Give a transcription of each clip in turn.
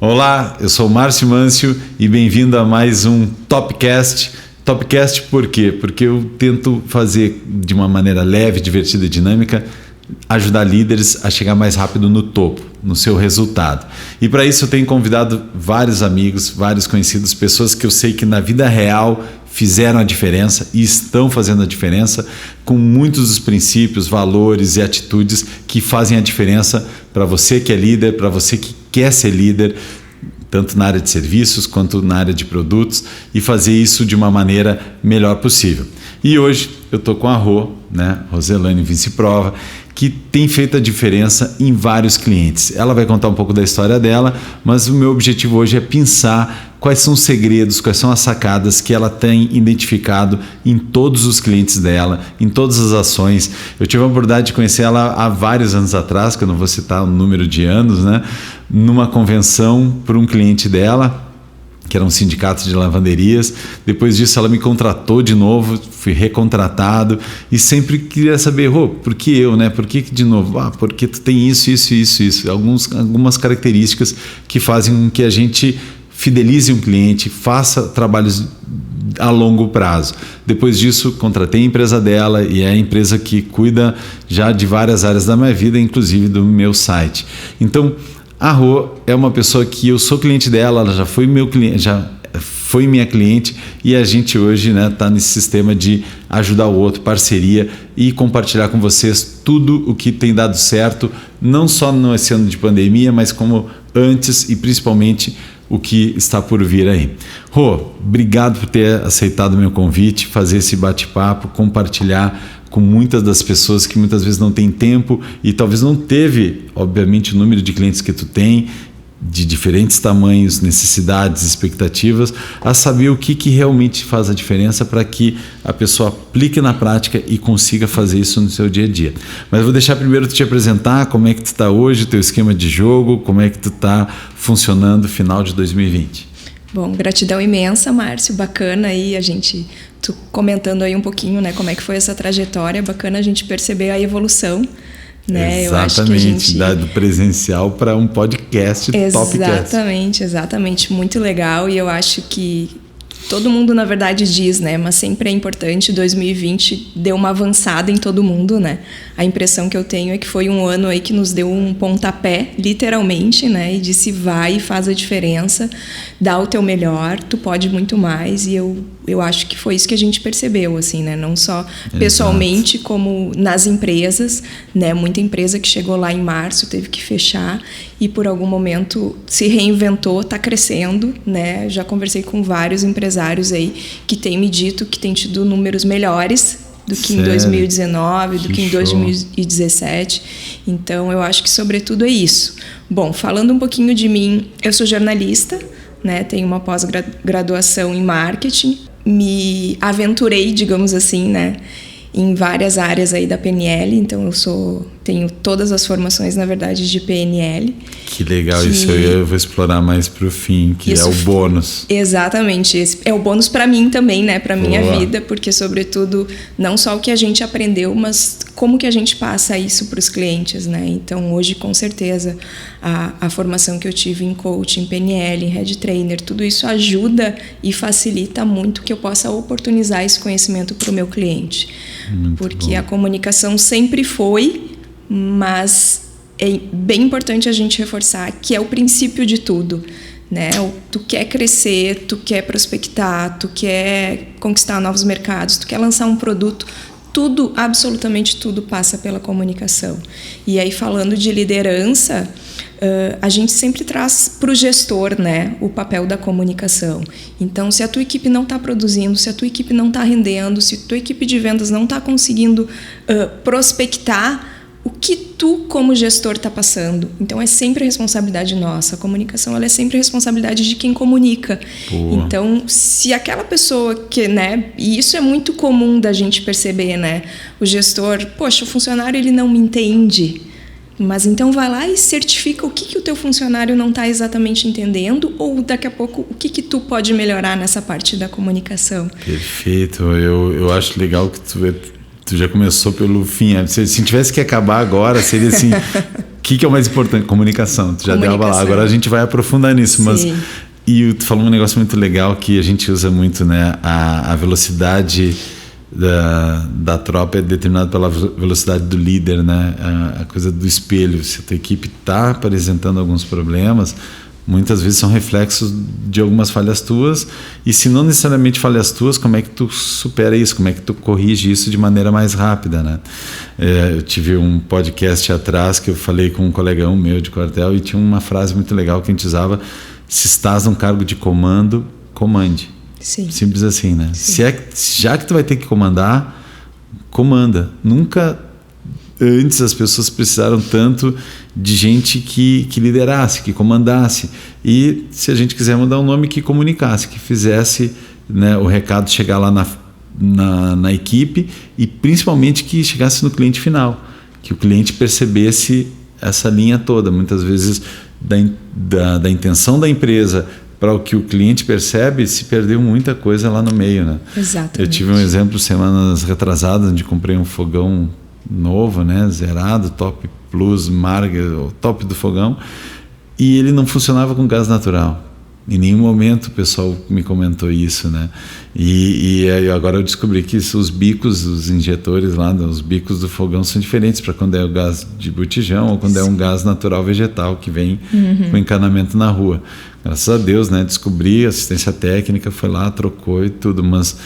Olá, eu sou o Márcio Mâncio e bem-vindo a mais um Topcast. Topcast por quê? Porque eu tento fazer de uma maneira leve, divertida e dinâmica, ajudar líderes a chegar mais rápido no topo, no seu resultado. E para isso eu tenho convidado vários amigos, vários conhecidos, pessoas que eu sei que na vida real fizeram a diferença e estão fazendo a diferença com muitos dos princípios, valores e atitudes que fazem a diferença para você que é líder, para você que quer ser líder, tanto na área de serviços quanto na área de produtos, e fazer isso de uma maneira melhor possível. E hoje eu estou com a Roselane Vinciprova, que tem feito a diferença em vários clientes. Ela vai contar um pouco da história dela, mas o meu objetivo hoje é pensar quais são os segredos, quais são as sacadas que ela tem identificado em todos os clientes dela, em todas as ações. Eu tive a oportunidade de conhecer ela há vários anos atrás, que eu não vou citar o número de anos, numa convenção por um cliente dela, que era um sindicato de lavanderias. Depois disso ela me contratou de novo, fui recontratado e sempre queria saber, por que eu, Por que de novo? Porque tu tem isso. Algumas características que fazem com que a gente fidelize um cliente, faça trabalhos a longo prazo. Depois disso, contratei a empresa dela e é a empresa que cuida já de várias áreas da minha vida, inclusive do meu site. Então, a Rô é uma pessoa que eu sou cliente dela, ela já foi meu cliente, já foi minha cliente, e a gente hoje está nesse sistema de ajudar o outro, parceria, e compartilhar com vocês tudo o que tem dado certo, não só nesse ano de pandemia, mas como antes e principalmente o que está por vir aí. Rô, obrigado por ter aceitado o meu convite, fazer esse bate-papo, compartilhar com muitas das pessoas que muitas vezes não têm tempo e talvez não teve, obviamente, o número de clientes que tu tem, de diferentes tamanhos, necessidades, expectativas, a saber o que realmente faz a diferença para que a pessoa aplique na prática e consiga fazer isso no seu dia a dia. Mas eu vou deixar primeiro tu te apresentar, como é que tu está hoje, teu esquema de jogo, como é que tu está funcionando no final de 2020. Bom, gratidão imensa, Márcio, bacana aí tu comentando aí um pouquinho, como é que foi essa trajetória, bacana a gente perceber a evolução, Exatamente, eu acho que a gente... do presencial para um podcast, Topcast. Exatamente, muito legal, e eu acho que todo mundo na verdade diz, mas sempre é importante. 2020 deu uma avançada em todo mundo, A impressão que eu tenho é que foi um ano aí que nos deu um pontapé, literalmente, e disse vai e faz a diferença, dá o teu melhor, tu pode muito mais, e eu acho que foi isso que a gente percebeu, assim, não só pessoalmente, Exato. Como nas empresas, muita empresa que chegou lá em março teve que fechar e por algum momento se reinventou, está crescendo, Já conversei com vários empresários aí que têm me dito que têm tido números melhores do que em 2019, do que em 2017. Então, eu acho que, sobretudo, é isso. Bom, falando um pouquinho de mim, eu sou jornalista, tenho uma pós-graduação em marketing, me aventurei, digamos assim, em várias áreas aí da PNL, então tenho todas as formações, na verdade, de PNL. Que legal, isso eu vou explorar mais pro fim, que é o bônus. Exatamente, esse é o bônus para mim também, para minha vida, porque, sobretudo, não só o que a gente aprendeu, mas como que a gente passa isso para os clientes, Então, hoje, com certeza, a formação que eu tive em coaching, em PNL, em Head Trainer, tudo isso ajuda e facilita muito que eu possa oportunizar esse conhecimento para o meu cliente. Muito porque bom. A comunicação sempre foi, mas é bem importante a gente reforçar que é o princípio de tudo, Tu quer crescer, tu quer prospectar, tu quer conquistar novos mercados, tu quer lançar um produto, tudo, absolutamente tudo passa pela comunicação. E aí, falando de liderança, a gente sempre traz para o gestor, o papel da comunicação. Então, se a tua equipe não está produzindo, se a tua equipe não está rendendo, se a tua equipe de vendas não está conseguindo prospectar, o que tu, como gestor, está passando? Então, é sempre responsabilidade nossa. A comunicação ela é sempre responsabilidade de quem comunica. Boa. Então, se aquela pessoa que, e isso é muito comum da gente perceber, o gestor, poxa, o funcionário ele não me entende. Mas então vai lá e certifica o que o teu funcionário não está exatamente entendendo, ou daqui a pouco o que tu pode melhorar nessa parte da comunicação. Perfeito, eu acho legal que tu já começou pelo fim. Se tivesse que acabar agora, seria assim, que é o mais importante? Comunicação. Tu já deu a palavra. Agora a gente vai aprofundar nisso, mas... E tu falou um negócio muito legal que a gente usa muito, né? A velocidade da tropa é determinada pela velocidade do líder, né? A coisa do espelho. Se a tua equipe está apresentando alguns problemas, muitas vezes são reflexos de algumas falhas tuas, e se não necessariamente falhas tuas, como é que tu supera isso? Como é que tu corrige isso de maneira mais rápida, né? Eu tive um podcast atrás que eu falei com um colegão meu de quartel e tinha uma frase muito legal que a gente usava: se estás num cargo de comando, comande. Sim. Simples assim, né? Já que tu vai ter que comandar, comanda. Nunca antes as pessoas precisaram tanto de gente que liderasse, que comandasse. E se a gente quiser mudar o nome, que comunicasse, que fizesse, né, o recado chegar lá na equipe, e principalmente que chegasse no cliente final, que o cliente percebesse essa linha toda. Muitas vezes da intenção da empresa para o que o cliente percebe, se perdeu muita coisa lá no meio, né? Exatamente. Eu tive um exemplo semanas retrasadas, onde comprei um fogão novo, né, zerado, top plus, marca, o top do fogão, e ele não funcionava com gás natural. Em nenhum momento o pessoal me comentou isso, né? E agora eu descobri que os bicos, os injetores lá, os bicos do fogão são diferentes para quando é o gás de botijão ou quando é um gás natural vegetal que vem com encanamento na rua. Graças a Deus, né? Descobri, assistência técnica foi lá, trocou e tudo, mas,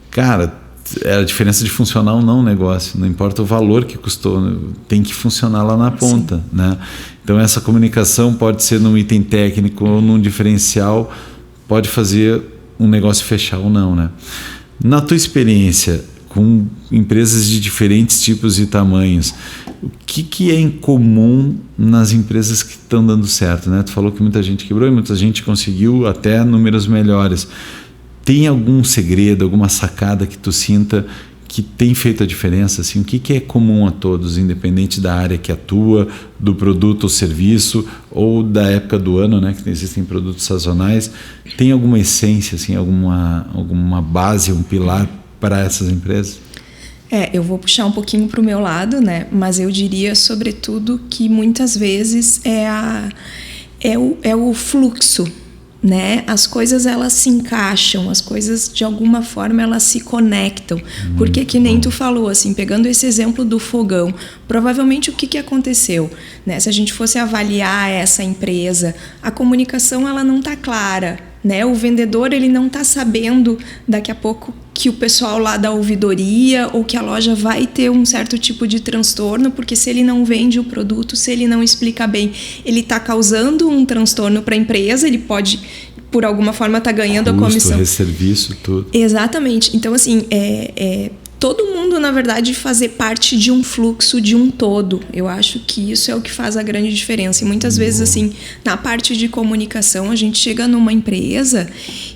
cara, é a diferença de funcionar ou não o negócio, não importa o valor que custou, tem que funcionar lá na ponta, né? Então essa comunicação pode ser num item técnico ou num diferencial, pode fazer um negócio fechar ou não, né? Na tua experiência com empresas de diferentes tipos e tamanhos, o que é incomum nas empresas que estão dando certo, né? Tu falou que muita gente quebrou e muita gente conseguiu até números melhores. Tem algum segredo, alguma sacada que tu sinta que tem feito a diferença? Assim, o que é comum a todos, independente da área que atua, do produto ou serviço, ou da época do ano, né, que existem produtos sazonais? Tem alguma essência, assim, alguma base, um pilar para essas empresas? Eu vou puxar um pouquinho para o meu lado, né? Mas eu diria, sobretudo, que muitas vezes é o fluxo, né? As coisas, elas se encaixam, as coisas de alguma forma elas se conectam, porque que nem tu falou, assim, pegando esse exemplo do fogão, provavelmente o que aconteceu, né? Se a gente fosse avaliar essa empresa, a comunicação ela não está clara, né? O vendedor ele não está sabendo daqui a pouco que o pessoal lá da ouvidoria ou que a loja vai ter um certo tipo de transtorno, porque se ele não vende o produto, se ele não explica bem, ele está causando um transtorno para a empresa, ele pode, por alguma forma, estar ganhando a comissão. Resserviço, tudo. Exatamente. Então, assim, todo mundo, na verdade, fazer parte de um fluxo, de um todo. Eu acho que isso é o que faz a grande diferença. E muitas vezes, assim, na parte de comunicação, a gente chega numa empresa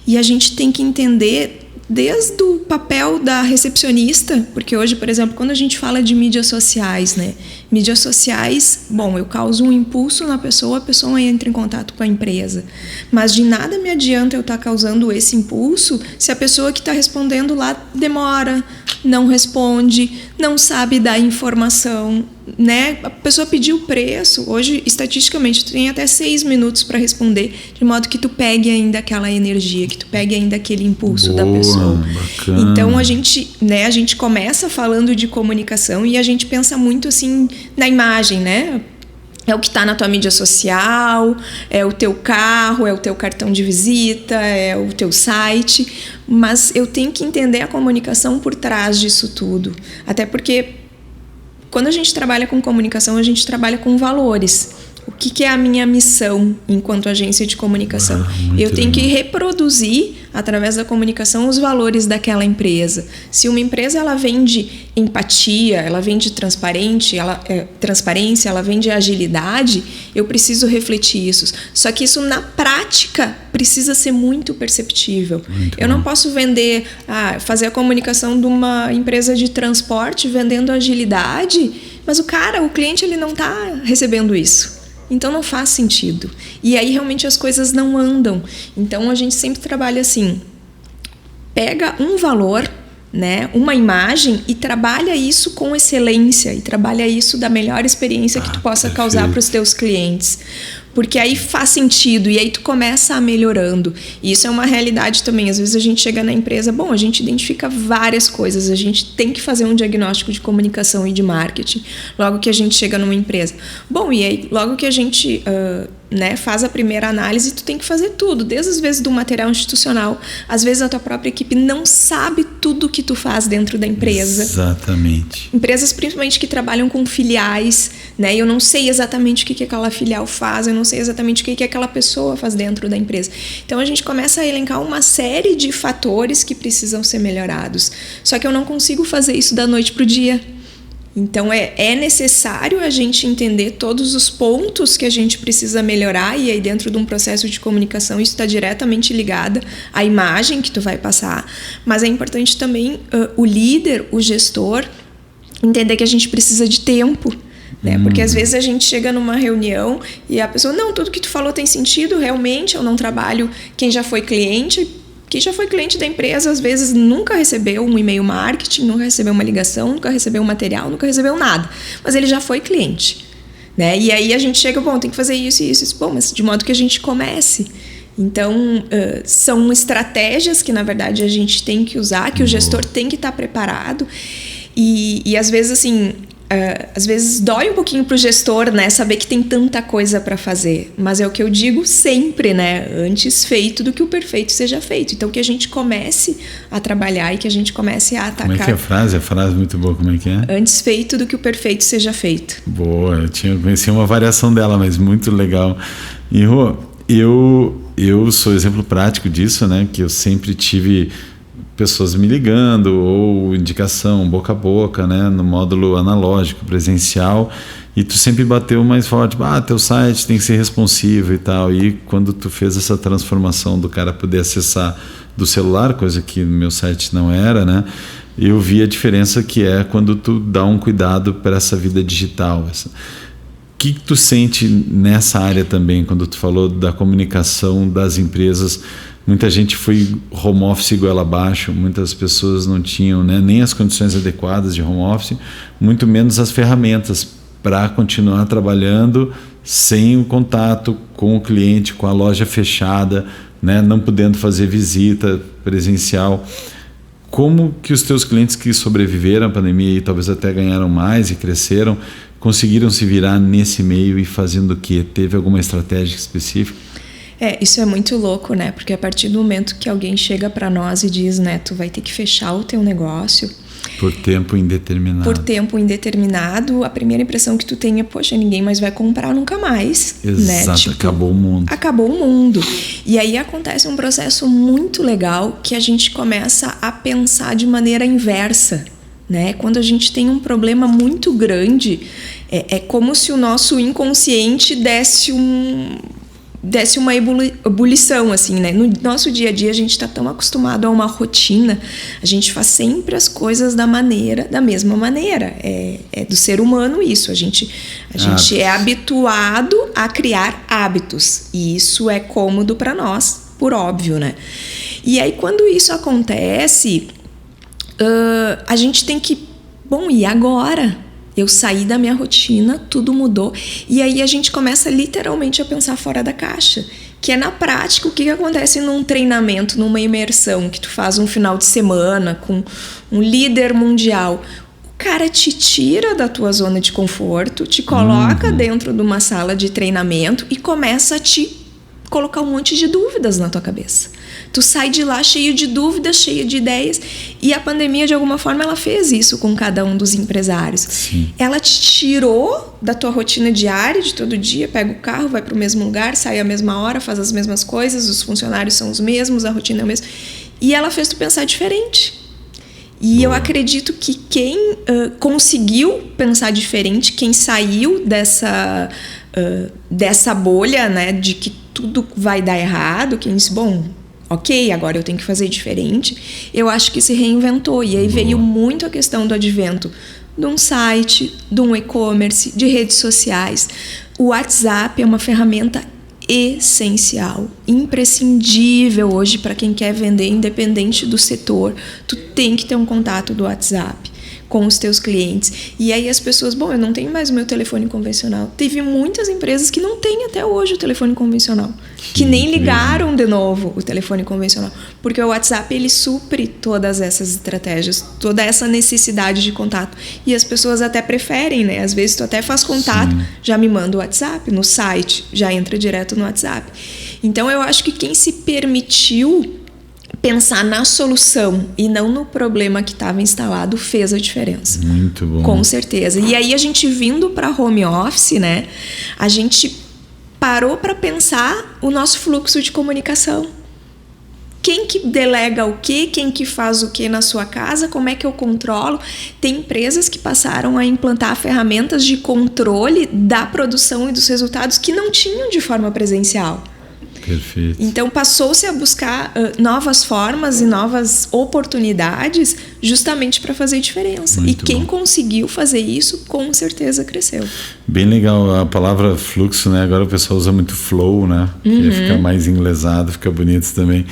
e a gente tem que entender desde o papel da recepcionista, porque hoje, por exemplo, quando a gente fala de mídias sociais, né? Mídias sociais, bom, eu causo um impulso na pessoa, a pessoa entra em contato com a empresa. Mas de nada me adianta eu estar causando esse impulso se a pessoa que está respondendo lá demora, não responde, não sabe dar informação, né? A pessoa pediu o preço, hoje, estatisticamente, tu tem até 6 minutos para responder, de modo que tu pegue ainda aquela energia, que tu pegue ainda aquele impulso da pessoa. Bacana. Então, a gente começa falando de comunicação e a gente pensa muito, assim, na imagem, né? É o que está na tua mídia social, é o teu carro, é o teu cartão de visita, é o teu site. Mas eu tenho que entender a comunicação por trás disso tudo. Até porque, quando a gente trabalha com comunicação, a gente trabalha com valores. O que é a minha missão enquanto agência de comunicação? Eu tenho que reproduzir, através da comunicação, os valores daquela empresa. Se uma empresa ela vende empatia, ela vende transparência, ela vende agilidade, eu preciso refletir isso. Só que isso, na prática, precisa ser muito perceptível. Eu não posso fazer a comunicação de uma empresa de transporte vendendo agilidade, mas o cliente ele não está recebendo isso. Então não faz sentido. E aí realmente as coisas não andam. Então a gente sempre trabalha assim, pega um valor, né, uma imagem e trabalha isso com excelência e trabalha isso da melhor experiência que tu possa causar para os teus clientes. Porque aí faz sentido e aí tu começa a melhorando. E isso é uma realidade também. Às vezes a gente chega na empresa, a gente identifica várias coisas. A gente tem que fazer um diagnóstico de comunicação e de marketing logo que a gente chega numa empresa. E aí logo que a gente faz a primeira análise, tu tem que fazer tudo. Desde às vezes do material institucional. Às vezes a tua própria equipe não sabe tudo que tu faz dentro da empresa. Exatamente. Empresas principalmente que trabalham com filiais, né? Eu não sei exatamente o que aquela filial faz, eu não sei exatamente o que aquela pessoa faz dentro da empresa. Então a gente começa a elencar uma série de fatores que precisam ser melhorados. Só que eu não consigo fazer isso da noite para o dia. Então é necessário a gente entender todos os pontos que a gente precisa melhorar, e aí dentro de um processo de comunicação isso está diretamente ligado à imagem que tu vai passar. Mas é importante também o líder, o gestor, entender que a gente precisa de tempo. Né? Porque às vezes a gente chega numa reunião e a pessoa, não, tudo que tu falou tem sentido, realmente eu não trabalho. Quem já foi cliente da empresa, às vezes nunca recebeu um e-mail marketing, nunca recebeu uma ligação, nunca recebeu um material, nunca recebeu nada, mas ele já foi cliente, né? E aí a gente chega, tem que fazer isso e isso, mas de modo que a gente comece. Então, são estratégias que na verdade a gente tem que usar, que o gestor tem que estar preparado e às vezes assim, às vezes dói um pouquinho pro gestor, né, saber que tem tanta coisa para fazer, mas é o que eu digo sempre, né, antes feito do que o perfeito seja feito. Então que a gente comece a trabalhar e que a gente comece a atacar. Como é que é a frase? A frase é muito boa, como é que é? Antes feito do que o perfeito seja feito. Boa, eu conheci uma variação dela, mas muito legal. E Rô, eu sou exemplo prático disso, né, que eu sempre tive pessoas me ligando ou indicação boca a boca, né, no módulo analógico, presencial, e tu sempre bateu mais forte, teu site tem que ser responsivo e tal. E quando tu fez essa transformação do cara poder acessar do celular, coisa que no meu site não era, né, eu vi a diferença que é quando tu dá um cuidado para essa vida digital. O que tu sente nessa área também, quando tu falou da comunicação das empresas? Muita gente foi home office goela abaixo, muitas pessoas não tinham, né, nem as condições adequadas de home office, muito menos as ferramentas para continuar trabalhando sem o contato com o cliente, com a loja fechada, né, não podendo fazer visita presencial. Como que os teus clientes que sobreviveram à pandemia e talvez até ganharam mais e cresceram, conseguiram se virar nesse meio e fazendo o quê? Teve alguma estratégia específica? Isso é muito louco, né? Porque a partir do momento que alguém chega para nós e diz, né, tu vai ter que fechar o teu negócio por tempo indeterminado. Por tempo indeterminado, a primeira impressão que tu tem é, poxa, ninguém mais vai comprar nunca mais. Exato, né? Tipo, acabou o mundo. Acabou o mundo. E aí acontece um processo muito legal que a gente começa a pensar de maneira inversa. Né? Quando a gente tem um problema muito grande, é como se o nosso inconsciente desse uma ebulição, assim, né? No nosso dia a dia a gente está tão acostumado a uma rotina, a gente faz sempre as coisas da mesma maneira. É do ser humano isso. A gente é habituado a criar hábitos e isso é cômodo para nós, por óbvio, né? E aí quando isso acontece, a gente tem que, e agora? Eu saí da minha rotina, tudo mudou. E aí a gente começa literalmente a pensar fora da caixa. Que é na prática o que acontece num treinamento, numa imersão que tu faz um final de semana com um líder mundial. O cara te tira da tua zona de conforto, te coloca dentro de uma sala de treinamento e começa a te colocar um monte de dúvidas na tua cabeça. Tu sai de lá cheio de dúvidas, cheio de ideias. E a pandemia, de alguma forma, ela fez isso com cada um dos empresários. Sim. Ela te tirou da tua rotina diária, de todo dia, pega o carro, vai para o mesmo lugar, sai à mesma hora, faz as mesmas coisas, os funcionários são os mesmos, a rotina é a mesma. E ela fez tu pensar diferente. E eu acredito que quem conseguiu pensar diferente, quem saiu dessa bolha, né, de que tudo vai dar errado, quem disse, ok, agora eu tenho que fazer diferente, eu acho que se reinventou. E aí veio muito a questão do advento de um site, de um e-commerce, de redes sociais. O WhatsApp é uma ferramenta essencial, imprescindível hoje para quem quer vender, independente do setor. Tu tem que ter um contato do WhatsApp com os teus clientes. E aí as pessoas, bom, eu não tenho mais o meu telefone convencional. Teve muitas empresas que não têm até hoje o telefone convencional, que nem ligaram de novo o telefone convencional, porque o WhatsApp ele supre todas essas estratégias, toda essa necessidade de contato. E as pessoas até preferem, né? Às vezes tu até faz contato, já me manda o WhatsApp, no site, já entra direto no WhatsApp. Então eu acho que quem se permitiu pensar na solução e não no problema que estava instalado fez a diferença. Muito bom. Com certeza. E aí a gente vindo para home office, né? A gente parou para pensar o nosso fluxo de comunicação. Quem que delega o quê? Quem que faz o quê na sua casa? Como é que eu controlo? Tem empresas que passaram a implantar ferramentas de controle da produção e dos resultados que não tinham de forma presencial. Perfeito. Então passou-se a buscar novas formas e novas oportunidades justamente para fazer diferença. Muito e quem bom. Conseguiu fazer isso, com certeza cresceu. Bem legal a palavra fluxo, né? Agora o pessoal usa muito flow, né? Que fica mais inglesado, fica bonito também.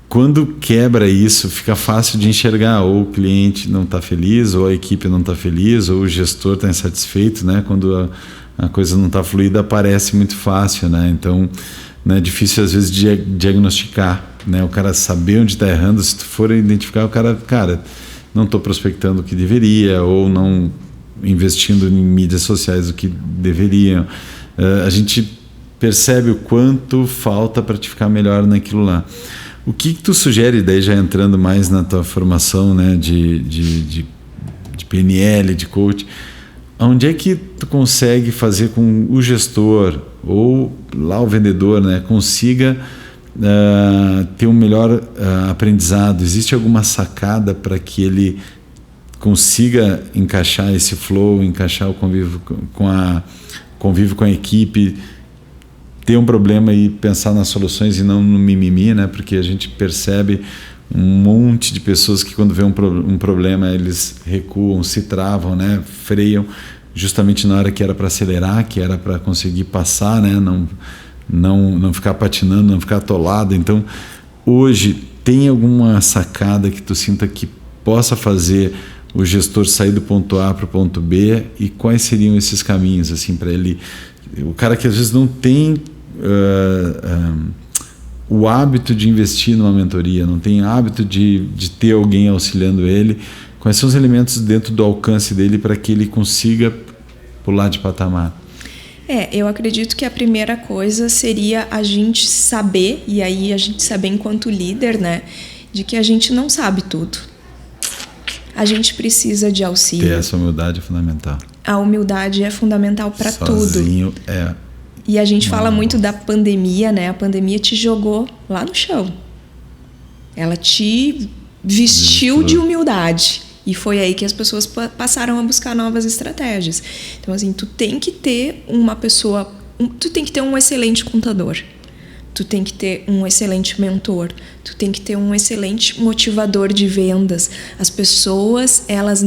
Quando quebra isso, fica fácil de enxergar, ou o cliente não está feliz, ou a equipe não está feliz, ou o gestor está insatisfeito, né? Quando a coisa não está fluida, aparece muito fácil, né? Então, é difícil às vezes diagnosticar, né? O cara saber onde está errando. Se tu for identificar, o cara, não estou prospectando o que deveria, ou não investindo em mídias sociais o que deveriam. A gente percebe o quanto falta para te ficar melhor naquilo lá. O que tu sugere, daí já entrando mais na tua formação, né, de PNL, de coach, onde é que tu consegue fazer com o gestor ou lá o vendedor, né, consiga ter um melhor aprendizado? Existe alguma sacada para que ele consiga encaixar esse flow, encaixar o convívio com a equipe, ter um problema e pensar nas soluções e não no mimimi, né? Porque a gente percebe um monte de pessoas que quando vê um problema eles recuam, se travam, né? Freiam justamente na hora que era para acelerar, que era para conseguir passar, né? Não ficar patinando, não ficar atolado. Então, hoje, tem alguma sacada que tu sinta que possa fazer o gestor sair do ponto A para o ponto B, e quais seriam esses caminhos assim para ele? O cara que às vezes não tem o hábito de investir numa mentoria, não tem hábito de ter alguém auxiliando ele, quais são os elementos dentro do alcance dele para que ele consiga pular de patamar? Eu acredito que a primeira coisa seria a gente saber, e aí a gente saber enquanto líder, né, de que a gente não sabe tudo. A gente precisa de auxílio. Ter essa humildade é fundamental. A humildade é fundamental para tudo. Sozinho é. E a gente fala muito da pandemia, né? A pandemia te jogou lá no chão. Ela te vestiu de humildade. E foi aí que as pessoas passaram a buscar novas estratégias. Então, assim, tu tem que ter uma pessoa... Tu tem que ter um excelente contador. Tu tem que ter um excelente mentor. Tu tem que ter um excelente motivador de vendas. As pessoas, elas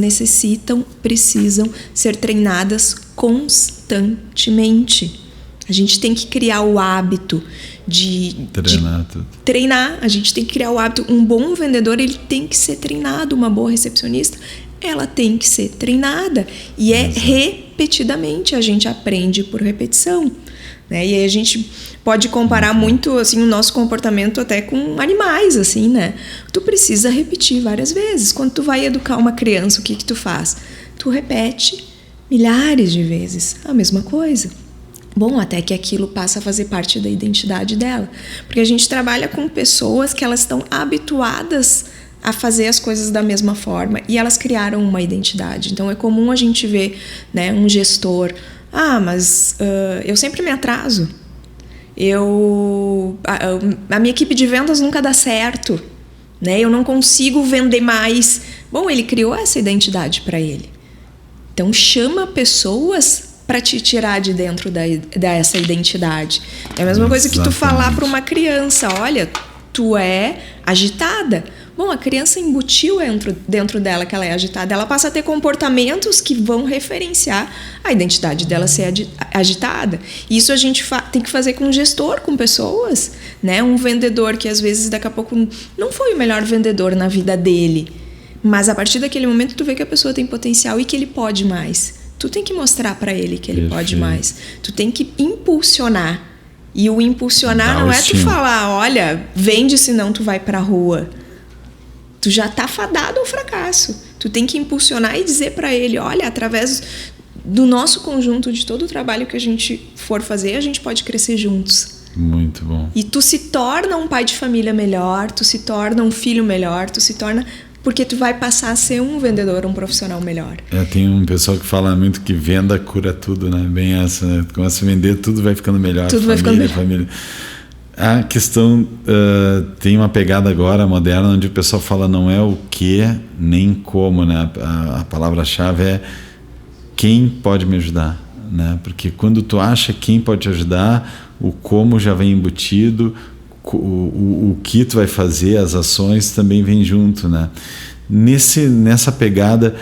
precisam ser treinadas constantemente. A gente tem que criar o hábito de treinar. A gente tem que criar o hábito. Um bom vendedor, ele tem que ser treinado. Uma boa recepcionista, ela tem que ser treinada. E repetidamente. A gente aprende por repetição, né? E aí a gente pode comparar muito assim, o nosso comportamento até com animais, assim, né? Tu precisa repetir várias vezes. Quando tu vai educar uma criança, o que tu faz? Tu repete milhares de vezes a mesma coisa. Bom, até que aquilo passa a fazer parte da identidade dela. Porque a gente trabalha com pessoas que elas estão habituadas a fazer as coisas da mesma forma e elas criaram uma identidade. Então é comum a gente ver, né, um gestor, mas eu sempre me atraso. A minha equipe de vendas nunca dá certo, né? Eu não consigo vender mais. Bom, ele criou essa identidade para ele. Então chama pessoas para te tirar de dentro dessa identidade. É a mesma coisa que tu falar para uma criança, olha, tu é agitada. Bom, a criança embutiu dentro dela que ela é agitada. Ela passa a ter comportamentos que vão referenciar a identidade dela ser agitada. Isso a gente tem que fazer com o gestor, com pessoas, né? Um vendedor que às vezes daqui a pouco não foi o melhor vendedor na vida dele, mas a partir daquele momento tu vê que a pessoa tem potencial e que ele pode mais. Tu tem que mostrar para ele que ele pode mais. Tu tem que impulsionar. E o impulsionar não é tu falar, olha, vende senão tu vai pra rua. Tu já tá fadado ao fracasso. Tu tem que impulsionar e dizer para ele, olha, através do nosso conjunto, de todo o trabalho que a gente for fazer, a gente pode crescer juntos. Muito bom. E tu se torna um pai de família melhor, tu se torna um filho melhor, tu se torna... Porque tu vai passar a ser um vendedor, um profissional melhor. Tem um pessoal que fala muito que venda cura tudo, né? Bem essa, né? Começa a vender, tudo vai ficando melhor. Tudo vai ficando melhor. Família. A questão tem uma pegada agora moderna onde o pessoal fala não é o que nem como, né? A palavra-chave é quem pode me ajudar, né? Porque quando tu acha quem pode te ajudar, o como já vem embutido, o que tu vai fazer, as ações também vem junto, né? Nessa pegada,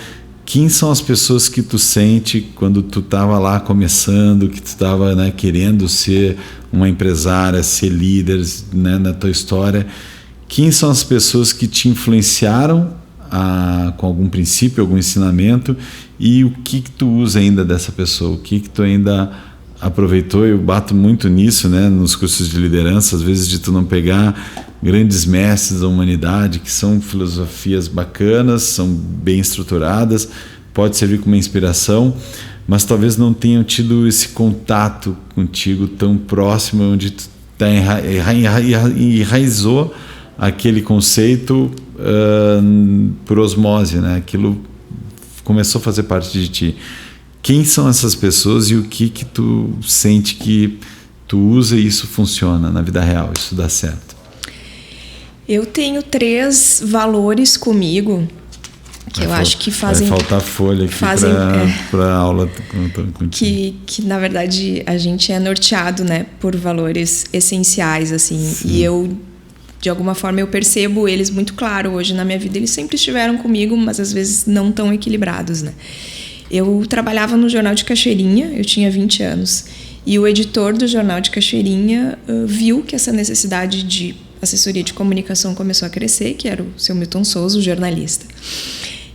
quem são as pessoas que tu sente quando tu estava lá começando, que tu estava, né, querendo ser uma empresária, ser líder, né, na tua história? Quem são as pessoas que te influenciaram com algum princípio, algum ensinamento, e o que tu usa ainda dessa pessoa? O que tu ainda aproveitou? Eu bato muito nisso, né, nos cursos de liderança, às vezes de tu não pegar grandes mestres da humanidade, que são filosofias bacanas, são bem estruturadas, pode servir como inspiração, mas talvez não tenham tido esse contato contigo tão próximo, onde tu enraizou aquele conceito por osmose, né? Aquilo começou a fazer parte de ti. Quem são essas pessoas e o que tu sente que tu usa e isso funciona na vida real, isso dá certo? Eu tenho 3 valores comigo que eu acho que fazem... Vai faltar folha aqui para aula contigo. Que na verdade a gente é norteado, né, por valores essenciais, assim. Sim. E eu, de alguma forma, eu percebo eles muito claro hoje na minha vida. Eles sempre estiveram comigo, mas às vezes não tão equilibrados, né? Eu trabalhava no Jornal de Cachoeirinha, eu tinha 20 anos. E o editor do Jornal de Cachoeirinha viu que essa necessidade de assessoria de comunicação começou a crescer, que era o seu Milton Souza, o jornalista.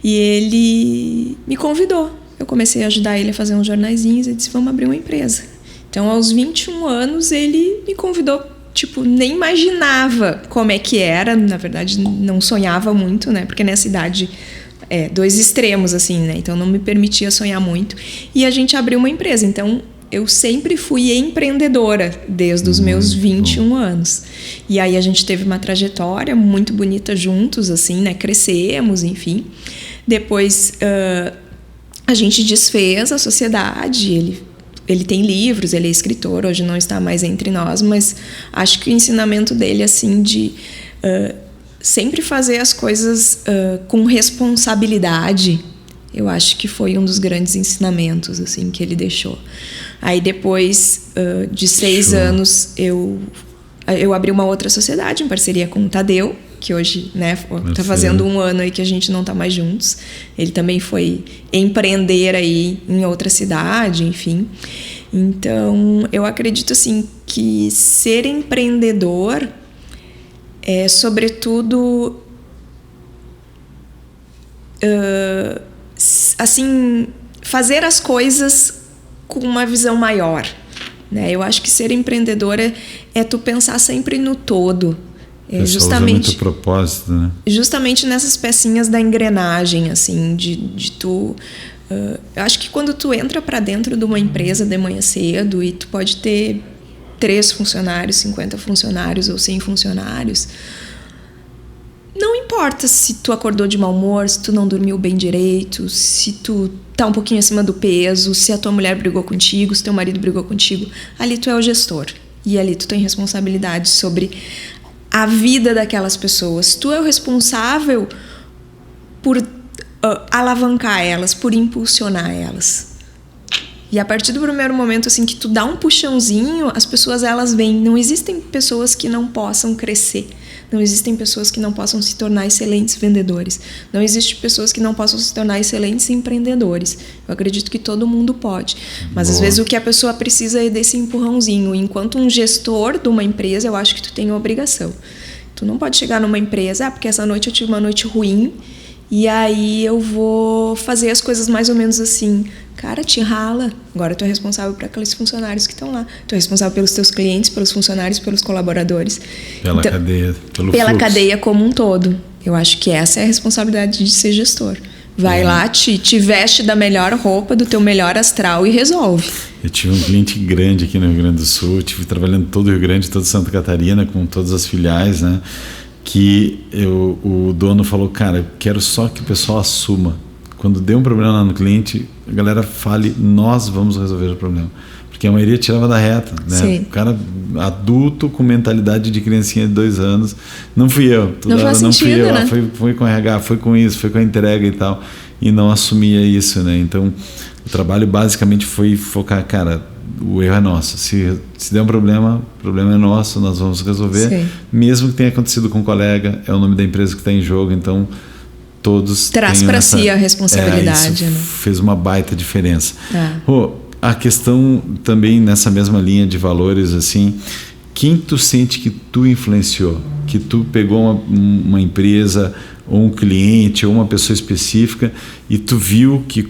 E ele me convidou. Eu comecei a ajudar ele a fazer uns jornaizinhos e disse, vamos abrir uma empresa. Então, aos 21 anos, ele me convidou, tipo, nem imaginava como é que era. Na verdade, não sonhava muito, né? Porque nessa idade... 2 extremos, assim, né? Então, não me permitia sonhar muito. E a gente abriu uma empresa. Então, eu sempre fui empreendedora desde os meus 21 anos. E aí, a gente teve uma trajetória muito bonita juntos, assim, né? Crescemos, enfim. Depois, a gente desfez a sociedade. Ele tem livros, ele é escritor, hoje não está mais entre nós, mas acho que o ensinamento dele, assim, de... sempre fazer as coisas com responsabilidade, eu acho que foi um dos grandes ensinamentos, assim, que ele deixou. Aí depois de 6 anos eu abri uma outra sociedade em parceria com o Tadeu, que hoje, né, tá fazendo 1 ano aí que a gente não tá mais juntos. Ele também foi empreender aí em outra cidade, enfim. Então eu acredito, assim, que ser empreendedor é, sobretudo, assim, fazer as coisas com uma visão maior, né? Eu acho que ser empreendedor é tu pensar sempre no todo. Justamente, usa muito propósito, né? Justamente nessas pecinhas da engrenagem, assim, de tu... eu acho que quando tu entra para dentro de uma empresa de manhã cedo e tu pode ter 3 funcionários, 50 funcionários ou 100 funcionários, não importa se tu acordou de mau humor, se tu não dormiu bem direito, se tu tá um pouquinho acima do peso, se a tua mulher brigou contigo, se teu marido brigou contigo, ali tu é o gestor. E ali tu tem responsabilidade sobre a vida daquelas pessoas. Tu é o responsável por alavancar elas, por impulsionar elas. E a partir do primeiro momento, assim, que tu dá um puxãozinho, as pessoas, elas vêm. Não existem pessoas que não possam crescer. Não existem pessoas que não possam se tornar excelentes vendedores. Não existem pessoas que não possam se tornar excelentes empreendedores. Eu acredito que todo mundo pode. Mas, às vezes, o que a pessoa precisa é desse empurrãozinho. Enquanto um gestor de uma empresa, eu acho que tu tem a obrigação. Tu não pode chegar numa empresa, porque essa noite eu tive uma noite ruim, e aí eu vou fazer as coisas mais ou menos assim. Cara, te rala. Agora tu é responsável por aqueles funcionários que estão lá. Tu é responsável pelos teus clientes, pelos funcionários, pelos colaboradores. Pela cadeia, pela fluxo. Cadeia como um todo. Eu acho que essa é a responsabilidade de ser gestor. Vai lá, te veste da melhor roupa, do teu melhor astral e resolve. Eu tive um cliente grande aqui no Rio Grande do Sul, tive trabalhando todo o Rio Grande, toda Santa Catarina, com todas as filiais, né? Que o dono falou, cara, eu quero só que o pessoal assuma. Quando deu um problema lá no cliente, a galera fale, nós vamos resolver o problema. Porque a maioria tirava da reta, né? Sim. O cara adulto com mentalidade de criancinha de 2 anos. Não fui eu. Não faz sentido, né? Foi com RH, foi com isso, foi com a entrega e tal. E não assumia isso, né? Então, o trabalho basicamente foi focar, cara, o erro é nosso. Se der um problema, o problema é nosso, nós vamos resolver. Sim. Mesmo que tenha acontecido com um colega, é o nome da empresa que está em jogo, então todos traz para si a responsabilidade. Isso né? Fez uma baita diferença. A questão também nessa mesma linha de valores, assim, quem tu sente que tu influenciou? Que tu pegou uma empresa ou um cliente ou uma pessoa específica e tu viu que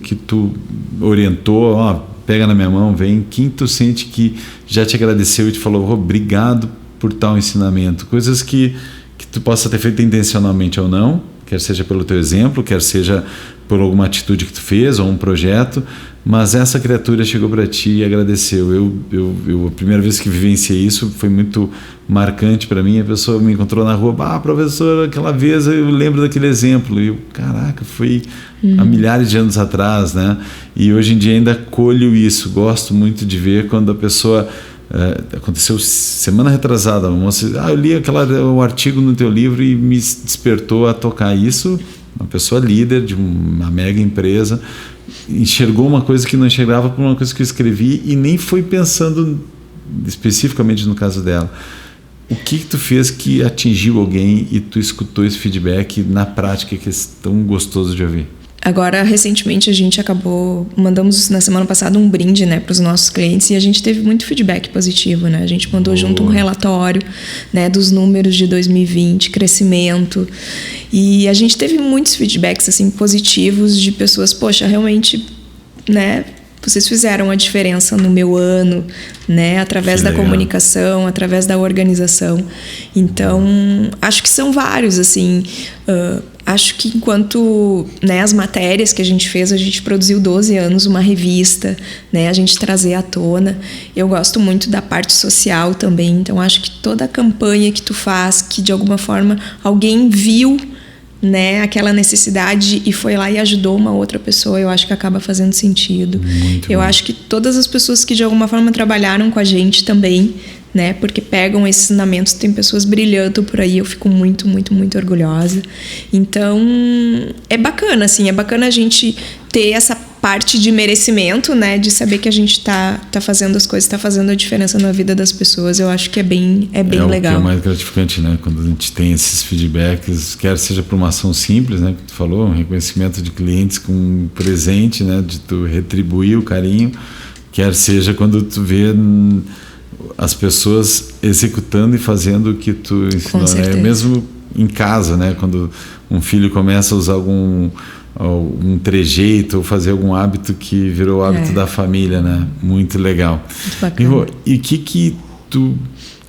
que tu orientou, pega na minha mão, vem. Quem tu sente que já te agradeceu e te falou, obrigado por tal ensinamento? Coisas que tu possa ter feito intencionalmente ou não, quer seja pelo teu exemplo, quer seja por alguma atitude que tu fez ou um projeto, mas essa criatura chegou para ti e agradeceu. Eu a primeira vez que vivenciei isso foi muito marcante para mim. A pessoa me encontrou na rua, professor, aquela vez eu lembro daquele exemplo. E eu, caraca, foi há milhares de anos atrás, né? E hoje em dia ainda colho isso. Gosto muito de ver quando a pessoa... aconteceu semana retrasada, uma moça, eu li o artigo no teu livro e me despertou a tocar isso. Uma pessoa líder de uma mega empresa enxergou uma coisa que não enxergava por uma coisa que eu escrevi e nem foi pensando especificamente no caso dela. O que tu fez que atingiu alguém e tu escutou esse feedback na prática, que é tão gostoso de ouvir? Agora, recentemente, a gente mandamos na semana passada um brinde, né, para os nossos clientes, e a gente teve muito feedback positivo, né? A gente mandou junto um relatório, né, dos números de 2020, crescimento, e a gente teve muitos feedbacks assim positivos de pessoas, poxa, realmente, né, vocês fizeram a diferença no meu ano, né, através da comunicação, através da organização. Então, acho que são vários, assim. Acho que enquanto, né, as matérias que a gente produziu 12 anos, uma revista, né, a gente trazer à tona. Eu gosto muito da parte social também, então acho que toda a campanha que tu faz, que de alguma forma alguém viu, né, aquela necessidade e foi lá e ajudou uma outra pessoa, eu acho que acaba fazendo sentido. Eu acho que todas as pessoas que de alguma forma trabalharam com a gente também, né, porque pegam esses ensinamentos, tem pessoas brilhando por aí, eu fico muito, muito, muito orgulhosa. Então, é bacana, assim, é bacana a gente ter essa parte de merecimento, né, de saber que a gente tá fazendo as coisas, tá fazendo a diferença na vida das pessoas. Eu acho que é bem legal. O que é mais gratificante, né, quando a gente tem esses feedbacks, quer seja por uma ação simples, né, que tu falou, um reconhecimento de clientes com um presente, né, de tu retribuir o carinho, quer seja quando tu vê as pessoas executando e fazendo o que tu ensinou, né? Mesmo em casa, né, quando um filho começa a usar um trejeito ou fazer algum hábito que virou hábito da família, né? Muito legal. Muito bacana. E o que tu,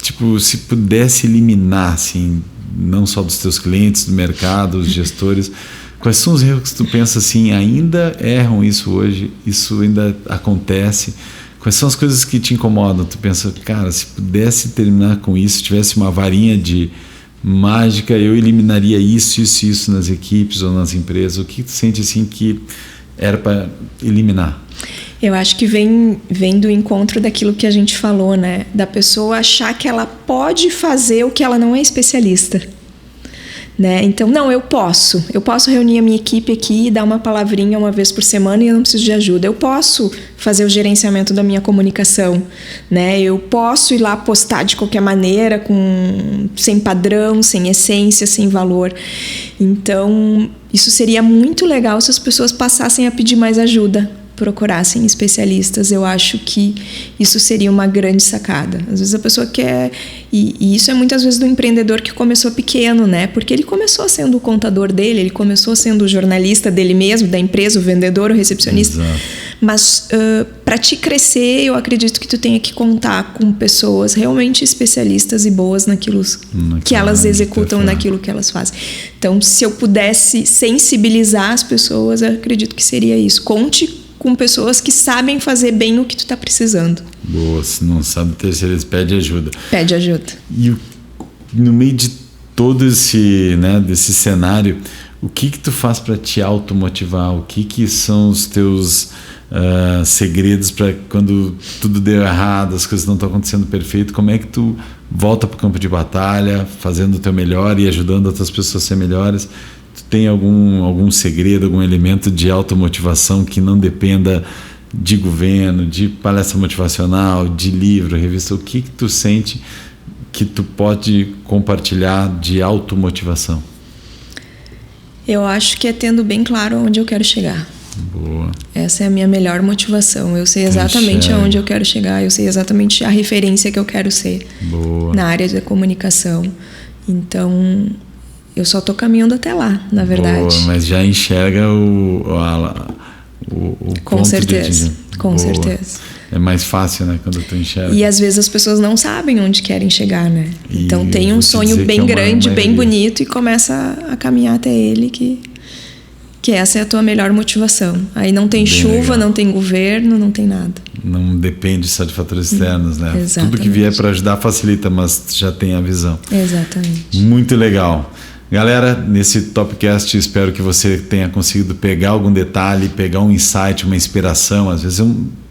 tipo, se pudesse eliminar, assim, não só dos teus clientes, do mercado, os gestores, quais são os erros que tu pensa assim, ainda erram isso hoje, isso ainda acontece? Quais são as coisas que te incomodam? Tu pensa, cara, se pudesse terminar com isso, tivesse uma varinha de mágica, eu eliminaria isso nas equipes ou nas empresas. O que tu sente assim que era para eliminar? Eu acho que vem do encontro daquilo que a gente falou, né? Da pessoa achar que ela pode fazer o que ela não é especialista. né? Então, não, eu posso reunir a minha equipe aqui e dar uma palavrinha uma vez por semana e eu não preciso de ajuda. Eu posso fazer o gerenciamento da minha comunicação, né? Eu posso ir lá postar de qualquer maneira, sem padrão, sem essência, sem valor. Então, isso seria muito legal se as pessoas passassem a pedir mais ajuda, procurassem especialistas. Eu acho que isso seria uma grande sacada. Às vezes a pessoa quer... E isso é muitas vezes do empreendedor que começou pequeno, né? Porque ele começou sendo o contador dele, ele começou sendo o jornalista dele mesmo, da empresa, o vendedor, o recepcionista. Exato. Mas para te crescer, eu acredito que tu tenha que contar com pessoas realmente especialistas e boas naquilo que elas executam, naquilo que elas fazem. Então, se eu pudesse sensibilizar as pessoas, eu acredito que seria isso. Conte com pessoas que sabem fazer bem o que tu está precisando. Boa, se não sabe terceiriza, pede ajuda. Pede ajuda. E no meio de todo desse cenário, o que tu faz para te automotivar? O que são os teus segredos para quando tudo deu errado, as coisas não estão acontecendo perfeito? Como é que tu volta para o campo de batalha, fazendo o teu melhor e ajudando outras pessoas a ser melhores? Tu tem algum segredo, algum elemento de automotivação que não dependa de governo, de palestra motivacional, de livro, revista? O que tu sente que tu pode compartilhar de automotivação? Eu acho que é tendo bem claro onde eu quero chegar. Boa. Essa é a minha melhor motivação. Eu sei exatamente aonde eu quero chegar, eu sei exatamente a referência que eu quero ser. Boa. Na área da comunicação. Então, eu só estou caminhando até lá, na verdade. Boa, mas já enxerga o com ponto certeza, com Boa. certeza. É mais fácil, né, quando tu enxerga. E às vezes as pessoas não sabem onde querem chegar, né? E então tem um sonho bem grande, bem bonito e começa a caminhar até ele, que essa é a tua melhor motivação. Aí não tem bem chuva, legal. Não tem governo, não tem nada. Não depende só de fatores externos, né? Exatamente. Tudo que vier para ajudar facilita, mas já tem a visão. Exatamente. Muito legal. Galera, nesse Topcast espero que você tenha conseguido pegar algum detalhe, pegar um insight, uma inspiração. Às vezes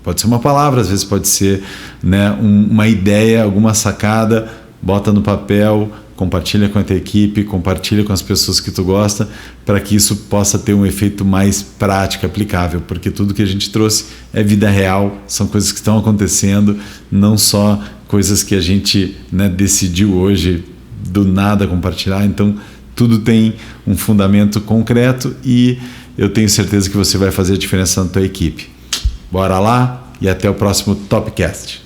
pode ser uma palavra, às vezes pode ser, né, uma ideia, alguma sacada. Bota no papel, compartilha com a tua equipe, compartilha com as pessoas que tu gosta, para que isso possa ter um efeito mais prático, aplicável, porque tudo que a gente trouxe é vida real, são coisas que estão acontecendo, não só coisas que a gente, né, decidiu hoje do nada compartilhar. Então tudo tem um fundamento concreto e eu tenho certeza que você vai fazer a diferença na tua equipe. Bora lá e até o próximo Topcast.